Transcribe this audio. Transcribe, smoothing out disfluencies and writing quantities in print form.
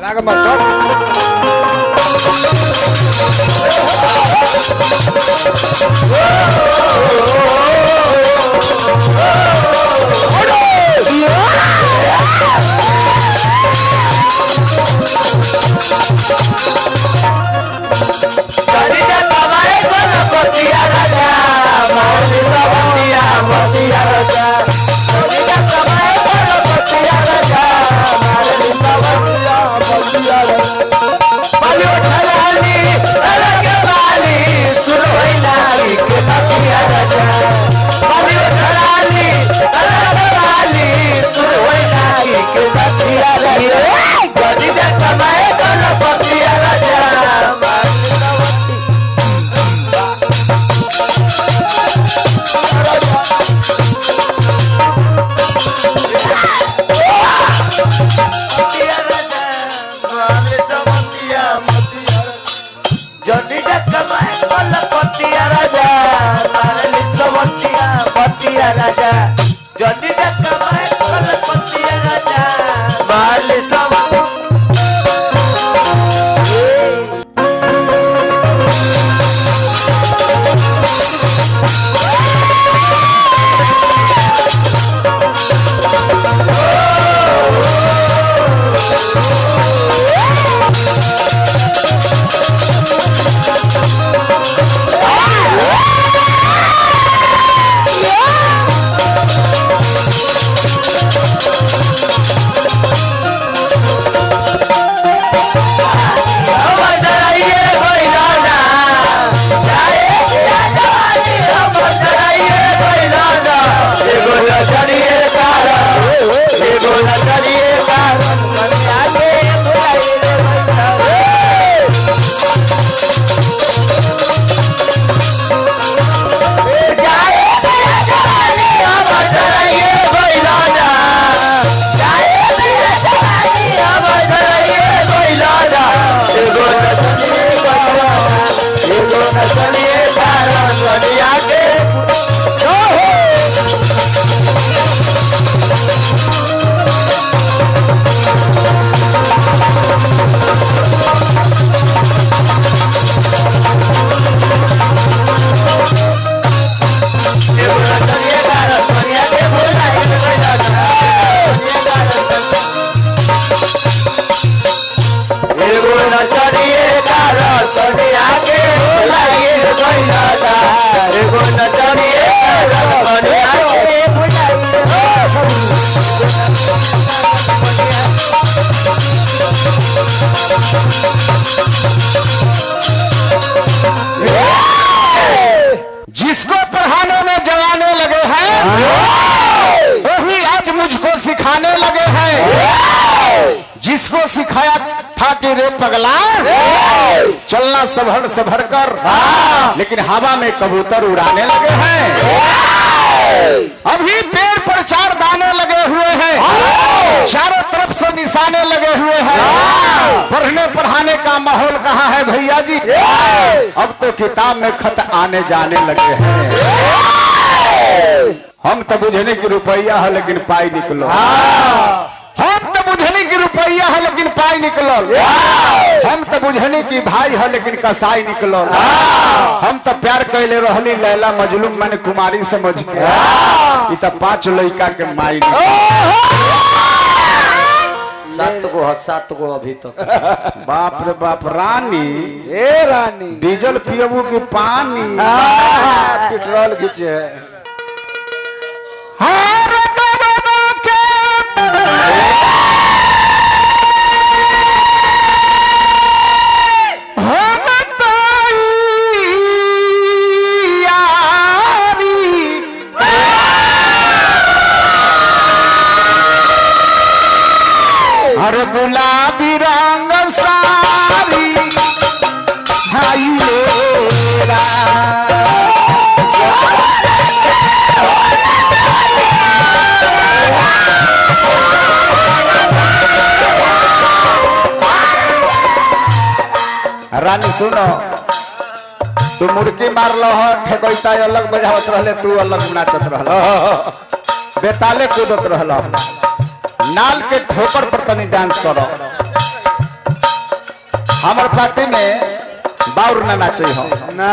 लागा मास्टर जिसको पढ़ाने में जवाने लगे हैं वही आज मुझको सिखाने लगे हैं। जिसको सिखाया था कि रे पगला चलना संभर संभर कर, लेकिन हवा में कबूतर उड़ाने लगे हैं। अभी पेड़ पर 4 दाने लगे हुए हैं, चारों तरफ से निशाने लगे हुए हैं। पढ़ने पढ़ाने का माहौल कहाँ है भैया जी? अब तो किताब में खत आने जाने लगे हैं। हम तो बुझने की रुपया है लेकिन पाई निकलो, हम तो बुझने की रुपया है लेकिन पाई निकलो, हम तो बुझने की भाई है लेकिन कसाई निकलो। हम तो प्यार कैले रहली लैला मजलूम मैंने कुमारी समझ के, ये तो 5 लड़का के माई निकलो। 7 गो अभी तक। बाप रे बाप। रानी ए रानी डीजल पियबू की पानी पेट्रोल खींचे है। अरे गुलाबी रंग सारी भाई मेरा रानी सुनो, तू मुर्गी मार लो ठेकोता अलग बजावत रहले, तू अलग नाचत रहल, बेताले कूदत रहल। नाल के ठोकर पर तनी डांस करो। हमार पार्टी में बाउर ना नाचे हो ना